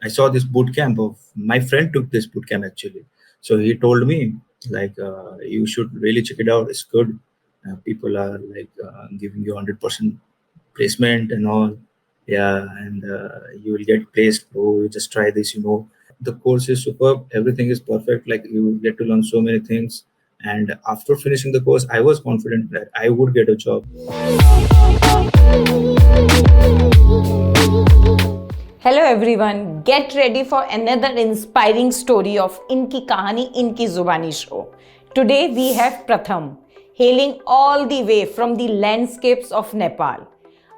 I saw this boot camp of my friend took this boot camp actually. So he told me like you should really check it out. It's good. People are like giving you 100% placement and all. Yeah, and you will get placed. Oh, you just try this. The course is superb. Everything is perfect. Like you get to learn so many things. And after finishing the course, I was confident that I would get a job. Hello everyone, get ready for another inspiring story of Inki Kahani Inki Zubani show. Today we have Pratham, hailing all the way from the landscapes of Nepal.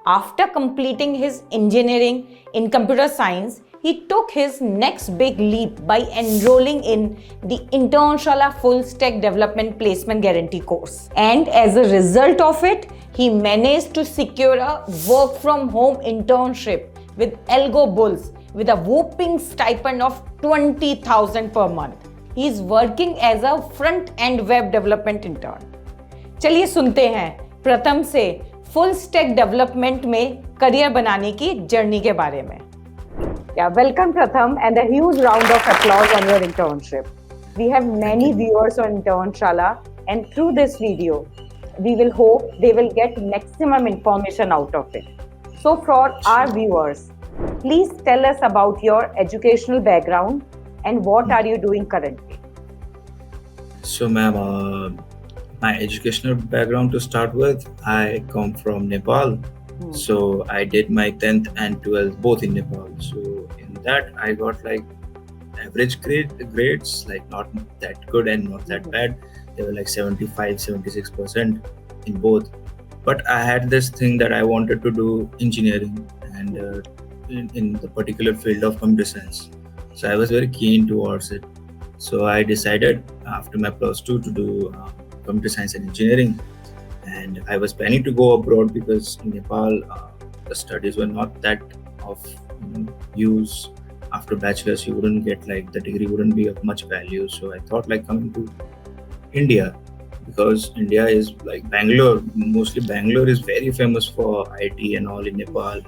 After completing his engineering in computer science, he took his next big leap by enrolling in the Internshala Full Stack Development Placement Guarantee course. And as a result of it, he managed to secure a work from home internship with Algo Bulls with a whopping stipend of 20,000 per month. He is working as a front-end web development intern. चलिए सुनते हैं प्रथम से full stack development में career बनाने की journey के बारे में. Yeah, welcome Pratham and a huge round of applause on your internship. We have many viewers on Internshala and through this video, we will hope they will get maximum information out of it. So for our viewers, please tell us about your educational background and what are you doing currently? So, ma'am, my educational background to start with, I come from Nepal. So I did my 10th and 12th both in Nepal. So in that I got like average grades, like not that good and not that bad. They were like 75, 76% in both. But I had this thing that I wanted to do engineering and in the particular field of computer science. So I was very keen towards it. So I decided after my plus 2 to do computer science and engineering. And I was planning to go abroad because in Nepal, the studies were not that of use. After bachelor's, you wouldn't get like the degree wouldn't be of much value. So I thought like coming to India, because India is like Bangalore. Mostly Bangalore is very famous for IT and all in Nepal.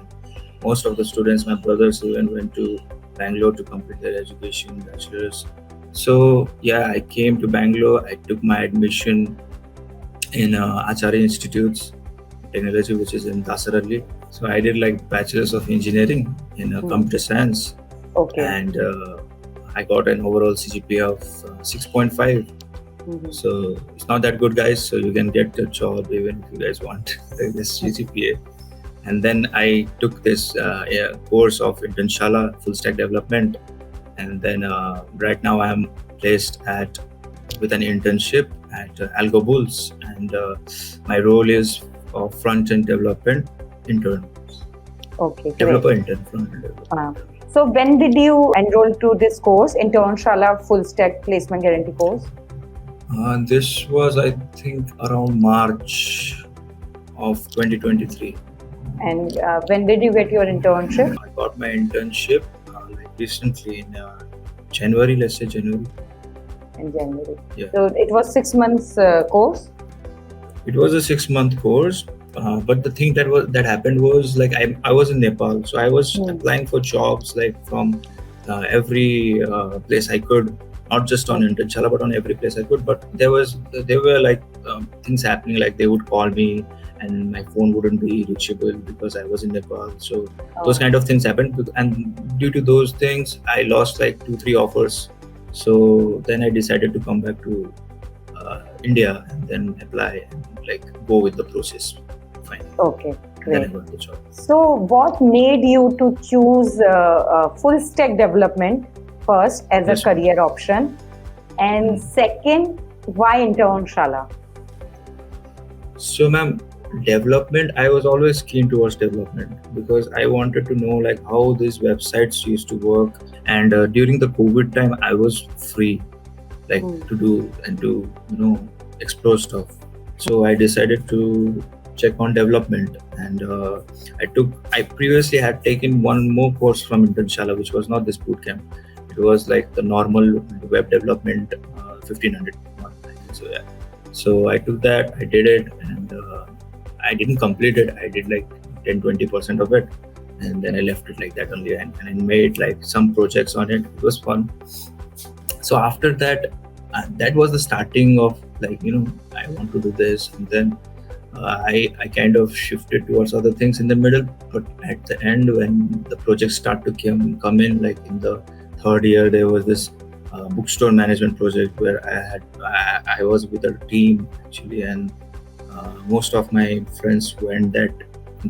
Most of the students, my brothers even went to Bangalore to complete their education, bachelor's. So yeah, I came to Bangalore. I took my admission in Acharya Institute's technology, which is in Dasarali. So I did like bachelor's of engineering in computer science. Okay. And I got an overall CGPA of 6.5. So it's not that good, guys. So you can get a job even if you guys want this CGPA. And then I took this course of Internshala Full Stack Development. And then right now I am placed with an internship at Algo Bulls, and my role is front-end development intern. Okay, developer intern, front-end developer. So when did you enroll to this course, Internshala Full Stack Placement Guarantee course? This was, I think, around March of 2023. And when did you get your internship? I got my internship recently in January, let's say January. In January. Yeah. So it was 6 months course? It was a 6-month course, but the thing that happened was like I was in Nepal, so I was applying for jobs like from every place I could, not just on Internshala but on every place I could. But there were like things happening, like they would call me and my phone wouldn't be reachable because I was in Nepal. So those kind of things happened, and due to those things I lost like 2-3 offers. So then I decided to come back to India and then apply and like go with the process. Fine. Okay, great. Then I got the job. So what made you to choose full stack development first as a career option, and second, why Internshala? So ma'am, development, I was always keen towards development because I wanted to know like how these websites used to work. And during the COVID time, I was free like to do and to explore stuff. So I decided to check on development, and I previously had taken one more course from Internshala, which was not this bootcamp. It was like the normal web development 1500 month. So yeah, so I took that, I did it, and I didn't complete it. I did like 10-20% of it, and then I left it like that only, and I made like some projects on it. It was fun. So after that, that was the starting of like, I want to do this, and then I kind of shifted towards other things in the middle. But at the end, when the projects start to come in, like in the third year, there was this bookstore management project where I was with a team actually, and most of my friends weren't that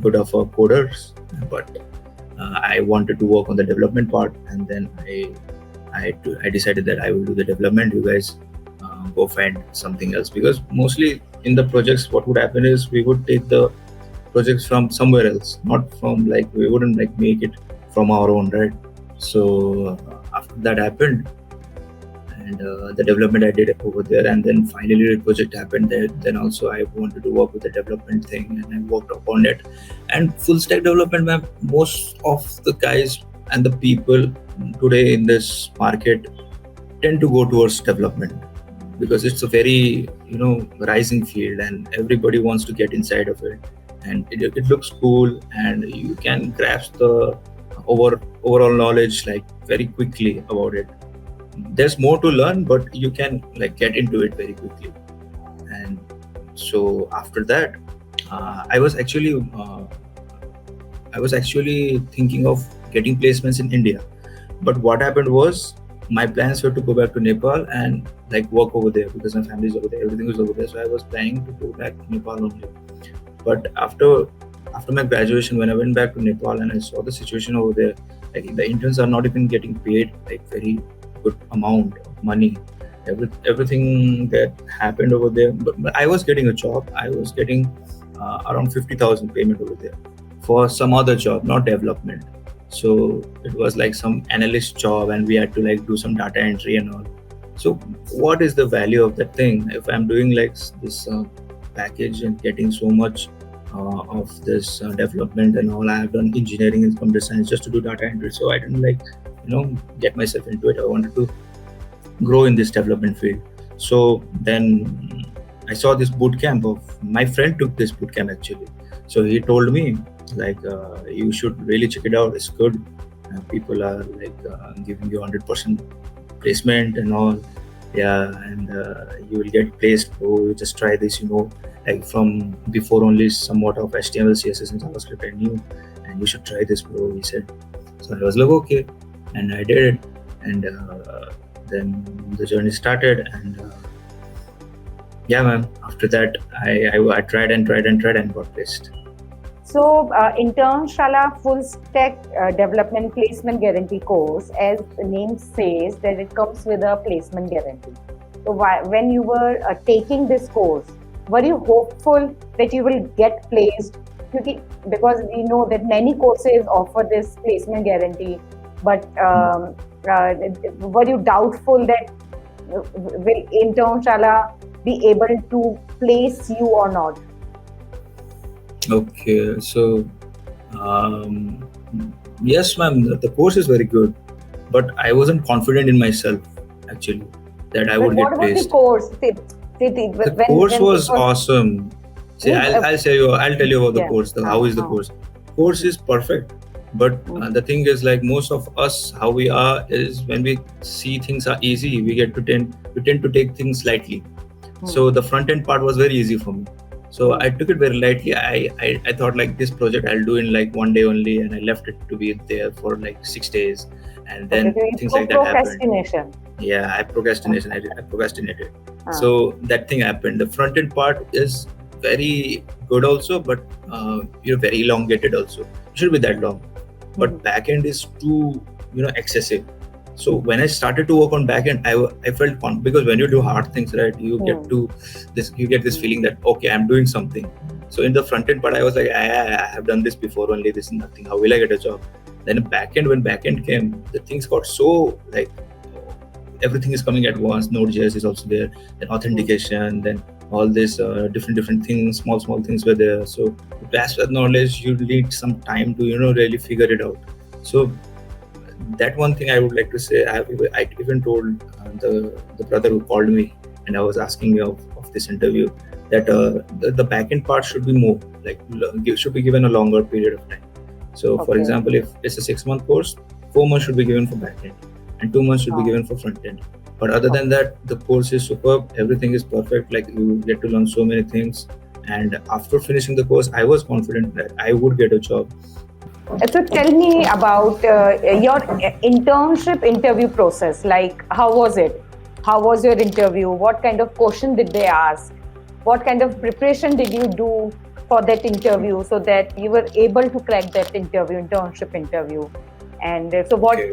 good of coders, but I wanted to work on the development part, and then I decided that I will do the development. You guys go find something else, because mostly in the projects, what would happen is we would take the projects from somewhere else, not from like, we wouldn't like make it from our own, right? So after that happened, and the development I did over there, and then finally the project happened there. Then also I wanted to work with the development thing, and I worked upon it. And full stack development, man, most of the guys and the people today in this market tend to go towards development, because it's a very rising field, and everybody wants to get inside of it, and it looks cool, and you can grasp the overall knowledge like very quickly about it. There's more to learn, but you can like get into it very quickly. And so after that, uh, i was actually uh, I was actually thinking of getting placements in India. But what happened was, my plans were to go back to Nepal and like work over there, because my family is over there, everything is over there. So I was planning to go back to Nepal only. But after my graduation, when I went back to Nepal and I saw the situation over there, like the interns are not even getting paid like very good amount of money. Everything that happened over there, but I was getting a job. I was getting around 50,000 payment over there for some other job, not development. So it was like some analyst job, and we had to like do some data entry and all. So what is the value of that thing if I'm doing like this package and getting so much of this development and all? I have done engineering and computer science just to do data entry, so I didn't like get myself into it. I wanted to grow in this development field. So then I saw this boot camp of my friend took this boot camp actually. So he told me like, you should really check it out. It's good. People are like giving you 100% placement and all. Yeah, and you will get placed. Oh, you just try this. Like from before only somewhat of HTML, CSS, and JavaScript I knew, and you should try this, bro. He said. So I was like, okay, and I did it, and then the journey started, and yeah, man. After that, I tried and tried and tried and got placed. So, Internshala Full Stack Development Placement Guarantee course, as the name says, that it comes with a placement guarantee. So, when you were taking this course, were you hopeful that you will get placed? Because we know that many courses offer this placement guarantee, but were you doubtful that will Internshala be able to place you or not? Okay, so um, yes, ma'am, the course is very good, but I wasn't confident in myself actually that I But would what get was the placed. course? The course was awesome. See, I'll tell you about the Yeah. course. How is the course? Course is perfect, but the thing is, like most of us, how we are is when we see things are easy, we tend to take things lightly. So the front end part was very easy for me. So I took it very lightly. I thought like this project I'll do in like one day only, and I left it to be there for like 6 days, and then things like that happened. Procrastination. Yeah, I procrastinated. So that thing happened. The front end part is very good also, but very elongated also. It should be that long, but back end is too excessive. So when I started to work on backend, I felt confident, because when you do hard things, right, you get this feeling that okay, I'm doing something. So in the front end part, I was like, I have done this before only. This is nothing. How will I get a job? Then when backend came, the things got so like everything is coming at once. Node.js is also there. Then authentication. Then all this different things, small things were there. So to grasp that knowledge, you need some time to really figure it out. So that one thing I would like to say, I even told the brother who called me, and I was asking of this interview, that the backend part should be more like should be given a longer period of time. So for Okay. example, if it's a 6-month course, 4 months should be given for backend and 2 months should be Ah, given for front end. But other than okay. that, the course is superb. Everything is perfect. Like you get to learn so many things. And after finishing the course, I was confident that I would get a job. So tell me about your internship interview process. Like, how was it? How was your interview? What kind of question did they ask? What kind of preparation did you do for that interview so that you were able to crack that interview, internship interview? And so, Okay.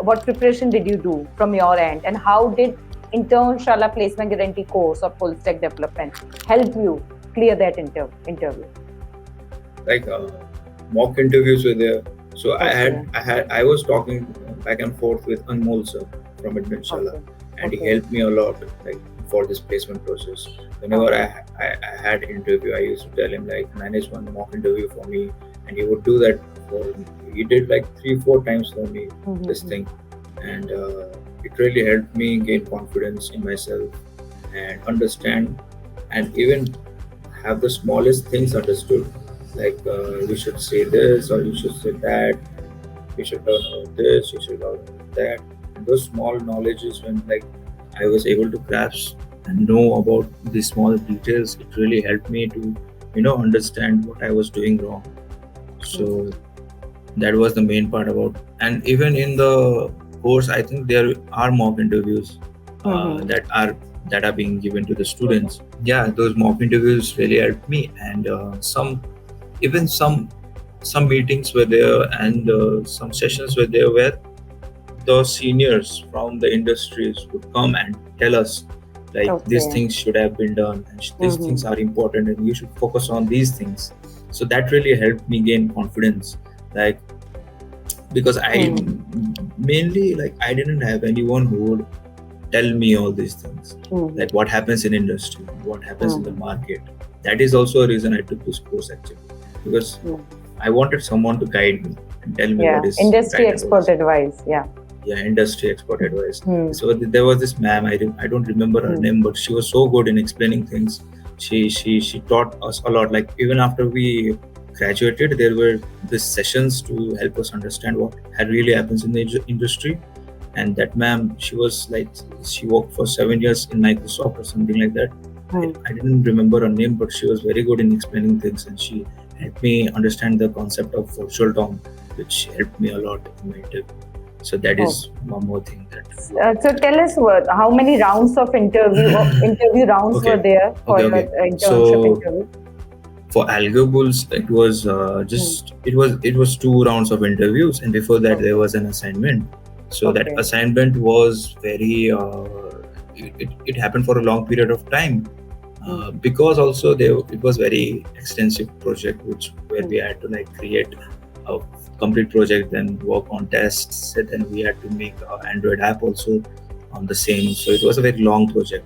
what preparation did you do from your end? And how did Internshala Placement Guarantee course of full stack development help you clear that interview? Like mock interviews were there. So Okay. I was talking back and forth with Anmol sir from Internshala, Okay. and he Okay. helped me a lot, like for this placement process. Whenever Okay. I had interview, I used to tell him like manage one mock interview for me, and he would do that for me. He did like 3-4 times for me this Mm-hmm. thing, and it really helped me gain confidence in myself and understand, and even have the smallest things understood, like you should say this or you should say that, you should learn about this, you should learn about that. And those small knowledges, when like I was able to grasp and know about these small details, it really helped me to understand what I was doing wrong. So that was the main part about. And even in the course, I think there are mock interviews Mm-hmm. that are being given to the students. Yeah, those mock interviews really helped me, and some meetings were there, and some sessions were there where the seniors from the industries would come and tell us like these Okay. things should have been done, and these things Mm-hmm. are important and you should focus on these things. So that really helped me gain confidence, like because I Mm-hmm. mainly, like, I didn't have anyone who would tell me all these things, like what happens in industry, what happens in the Mm-hmm. market. That is also a reason I took this course actually, because I wanted someone to guide me and tell me what Yeah, is industry right expert advice. advice. Yeah. Yeah, industry expert advice. Hmm. So there was this ma'am, I don't remember her Hmm. name, but she was so good in explaining things. She taught us a lot. Like even after we graduated, there were these sessions to help us understand what really happens in the industry. And that ma'am, she was like, she worked for 7 years in Microsoft or something like that. Hmm. I didn't remember her name, but she was very good in explaining things, and she helped me understand the concept of virtual term, which helped me a lot in my interview. So that Oh. is one more thing that. So tell us how many rounds of interview rounds were Okay, there for okay, your okay. internship So interview? for Algo Bulls, it was Hmm. just it was 2 rounds of interviews, and before that there Okay. was an assignment. So that Okay. assignment was very it happened for a long period of time, Hmm. because also it was very extensive project, which where Hmm. we had to like create a complete project, then work on tests, and then we had to make an Android app also on the same. So it was a very long project.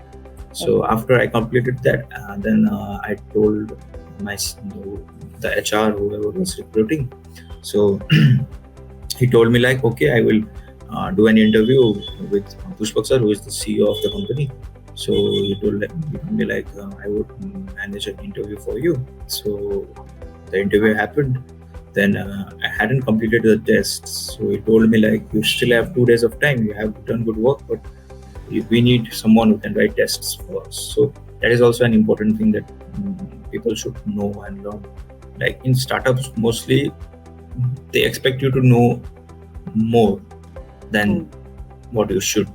So Okay. after I completed that, then I told my the HR, whoever was recruiting. So he told me like, okay, I will do an interview with Pushpak sir, who is the CEO of the company. So he told me like, I would manage an interview for you. So the interview happened. Then I hadn't completed the tests, so he told me like, you still have 2 days of time. You have done good work, but we need someone who can write tests for us. So that is also an important thing that people should know and learn. Like in startups, mostly they expect you to know more than what you should.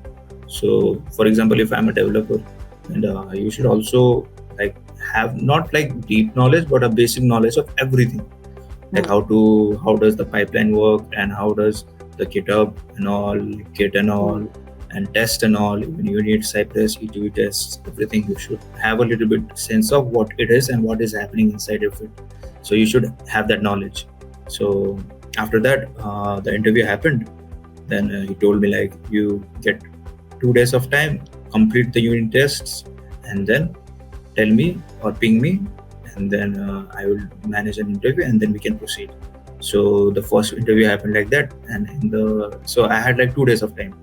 So, for example, if I'm a developer, and you should also like have not like deep knowledge, but a basic knowledge of everything, like how does the pipeline work, and how does the GitHub and all, Git and all, and test and all. Even you need Cypress, ETV tests, everything. You should have a little bit sense of what it is and what is happening inside of it. So you should have that knowledge. So after that, the interview happened. Then he told me like, you get 2 days of time, complete the unit tests, and then tell me or ping me, and then I will manage an interview, and then we can proceed. So the first interview happened like that, and so I had like 2 days of time,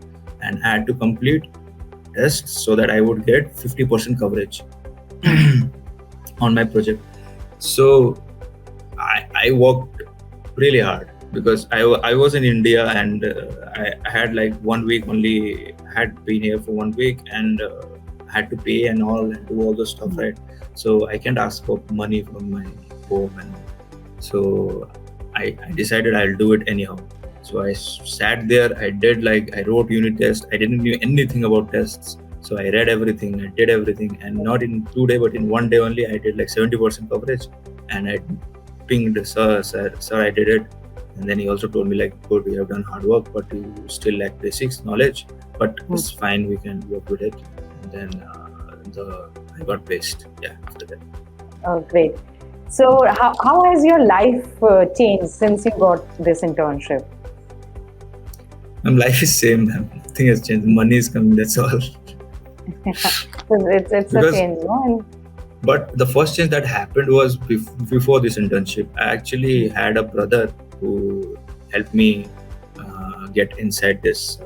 and I had to complete tests so that I would get 50% coverage on my project. So I worked really hard because I was in India and I had like 1 week only, had been here for 1 week and had to pay and all and do all the stuff, right? So I can't ask for money from my home, and so I decided I'll do it anyhow. So I sat there, I wrote unit tests. I didn't know anything about tests. So I read everything, I did everything, and not in 2 days, but in 1 day only, I did like 70% coverage. And I pinged sir, I did it. And then he also told me like, good, you have done hard work, but you still lack basics knowledge. But it's fine, we can work with it. And then I got placed. Yeah, after that. Oh, great. So, how has your life changed since you got this internship? My life is same. Nothing has changed. Money is coming. That's all. It's a Because- change, no? But the first change that happened was before this internship. I actually had a brother who helped me get inside this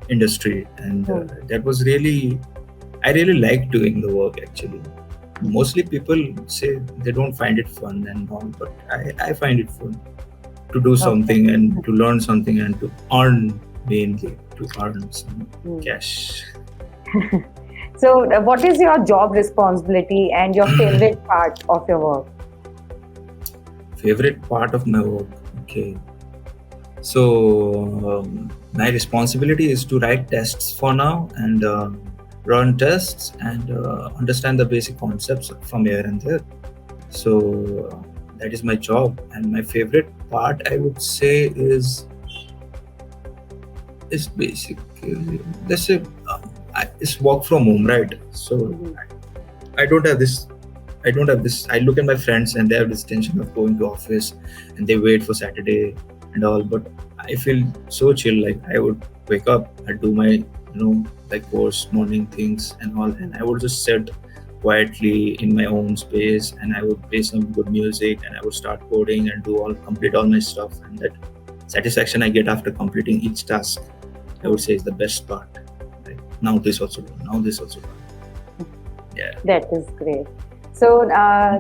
industry, and that was really, I really liked doing the work actually. Mostly people say they don't find it fun and all, but I find it fun to do something and to learn something and to earn, mainly to earn some cash. So, what is your job responsibility and your favorite part of your work? Favorite part of my work, okay. So my responsibility is to write tests for now and run tests and understand the basic concepts from here and there. So that is my job, and my favorite part, I would say, is basically, let's say, it's work from home, right? So I don't have this. I look at my friends and they have this tension of going to office and they wait for Saturday and all. But I feel so chill. Like I would wake up, I'd do my, like course, morning things and all, and I would just sit quietly in my own space and I would play some good music and I would start coding and complete all my stuff. And that satisfaction I get after completing each task, I would say, is the best part. Like, now this also done. Now this also done. Yeah. That is great. So,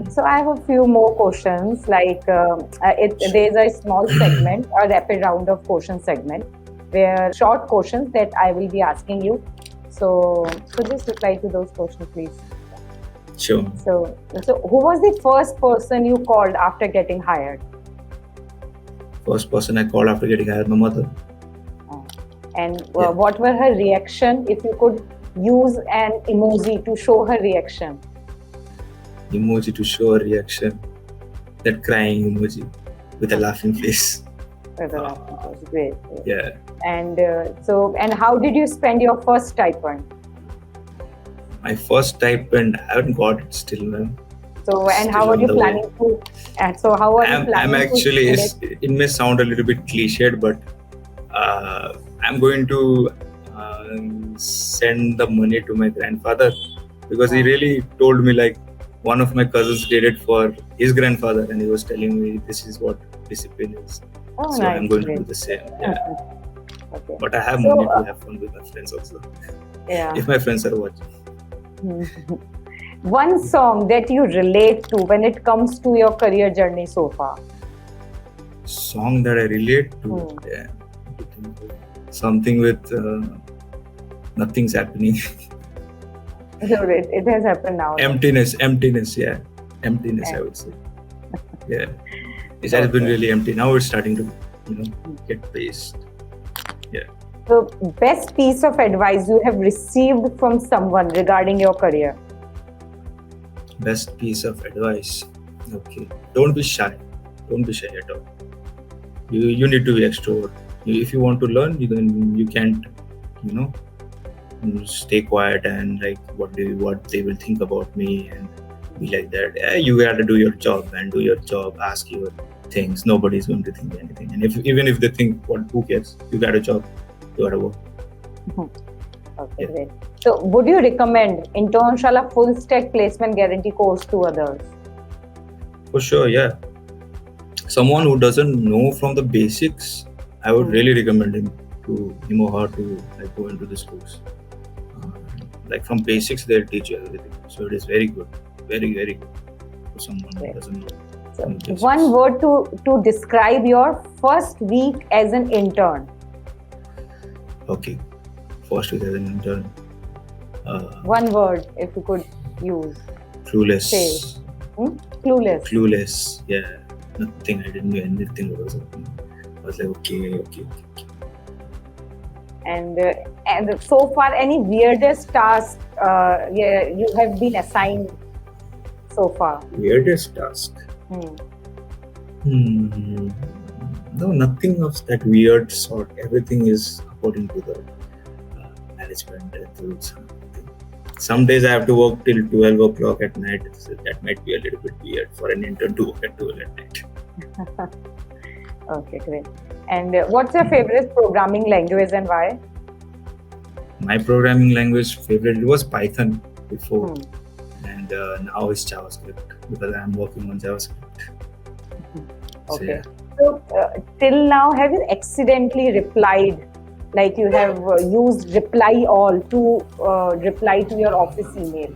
so I have a few more questions. Like, there's a small segment, a rapid round of question segment, where short questions that I will be asking you. So just reply to those questions, please. Sure. So who was the first person you called after getting hired? First person I called after getting hired, my mother. And what were her reaction? If you could use an emoji to show her reaction. Emoji to show a reaction. That crying emoji with a laughing face. With a laughing face. Great. Yeah. And and how did you spend your first stipend? My first stipend, I haven't got it still, man. So, and Still how are on you the planning to? And so, how are you planning I'm actually, it may sound a little bit cliched, but I'm going to send the money to my grandfather, because he really told me, like, one of my cousins did it for his grandfather and he was telling me this is what discipline is. Oh, so nice. I'm going to do the same. Yeah. Okay. But I have money to have fun with my friends also. Yeah. If my friends are watching. One song that you relate to when it comes to your career journey so far? Song that I relate to? Yeah. Something with nothing's happening. It has happened now. Emptiness, yeah. Emptiness, I would say. Yeah. It has been really empty. Now it's starting to, get paced. Yeah. So, best piece of advice you have received from someone regarding your career? Best piece of advice. Okay. Don't be shy. Don't be shy at all. You need to be extrovert. If you want to learn, you can't, stay quiet and like what they will think about me and be like that. Yeah, you gotta do your job and do your job. Ask your things. Nobody's going to think anything. And even if they think, who cares? You got a job. You gotta work. Okay, great. So, would you recommend Internshala full stack placement guarantee course to others? For sure, yeah. Someone who doesn't know from the basics, I would really recommend him or her to like go into this course. Like from basics, they'll teach you everything. So it is very good, very, very good for someone who doesn't know. So Yes, one yes. word to describe your first week as an intern. Okay. First week as an intern. One word, if you could use, say. Clueless. Clueless. Clueless. Yeah. Nothing. I didn't know anything what was happening. I was like, okay. And so far, any weirdest task you have been assigned so far? Weirdest task. Hmm. Hmm. No, nothing of that weird sort. Everything is according to the management rules. Some days I have to work till 12 o'clock at night. So that might be a little bit weird for an intern to work at 12 at night. Okay, great. And what's your favorite programming language and why? My programming language favorite was Python before, Hmm. and now it's JavaScript because I'm working on JavaScript. So, Okay. yeah. So till now, have you accidentally replied, like you have used reply all to reply to your office email?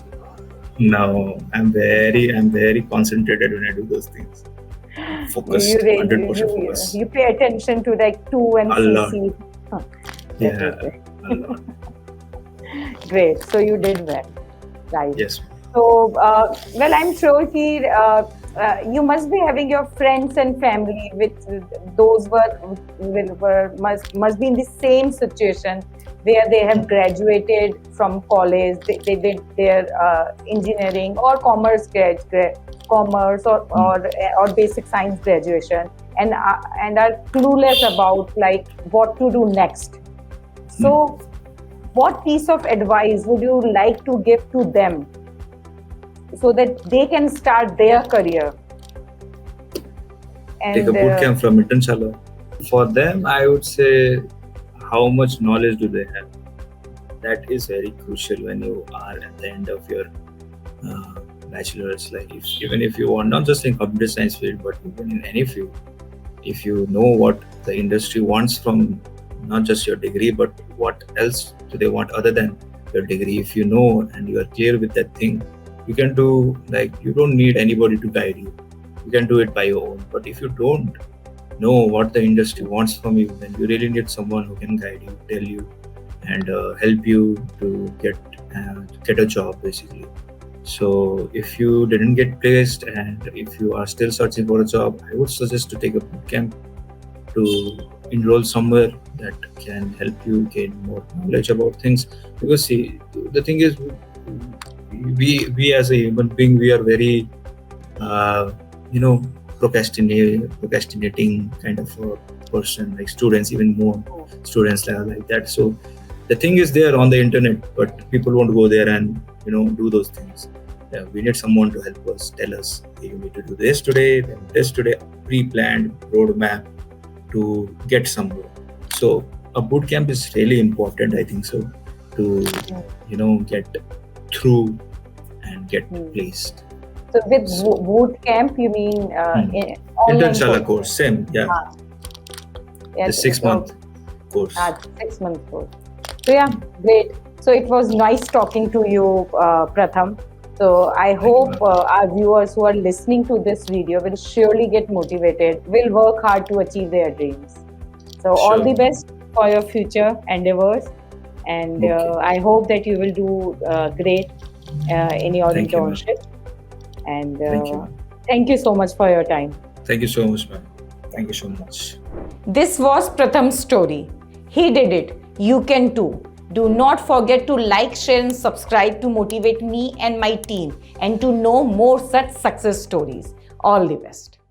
Now I'm very concentrated when I do those things. You Focused, you 100% you, focus. you pay attention to like to and A lot. CC. Huh. That is Yeah, a lot. great. So you did well, right? Yes. So, well, I'm sure you must be having your friends and family with those must be in the same situation where they have graduated from college. They did their engineering or commerce or basic science graduation, and are clueless about like what to do next. So, what piece of advice would you like to give to them so that they can start their career? Take a And boot camp from Internshala. For them, I would say, how much knowledge do they have? That is very crucial when you are at the end of your uh, bachelor's. Like, even if you want not just in computer science field, but even in any field, if you know what the industry wants from not just your degree, but what else do they want other than your degree? If you know and you are clear with that thing, you can do, like, you don't need anybody to guide you. You can do it by your own. But if you don't know what the industry wants from you, then you really need someone who can guide you, tell you, and help you to get a job, basically. So if you didn't get placed and if you are still searching for a job, I would suggest to take a boot camp, to enroll somewhere that can help you gain more knowledge about things. Because see, the thing is, we as a human being, we are very uh, you know procrastinating kind of a person, like students, even more students are like that. So the thing is there on the internet, but people won't go there and do those things. Yeah, we need someone to help us, tell us, hey, you need to do this today, then this today, pre-planned roadmap to get somewhere. So a boot camp is really important, I think so, to get through and get placed. so with boot camp, you mean online Internshala course, same, yeah. The Yes, 6-month course. 6 month course. So yeah, great. So it was nice talking to you, Pratham. So I hope our viewers who are listening to this video will surely get motivated, will work hard to achieve their dreams. So all the Sure. best for your future endeavors, and I hope that you will do great in your Thank you, ma'am. internship. And Thank you, ma'am. thank you so much for your time. Thank you so much, ma'am. Thank you so much. This was Pratham's story. He did it. You can too. Do not forget to like, share, and subscribe to motivate me and my team and to know more such success stories. All the best.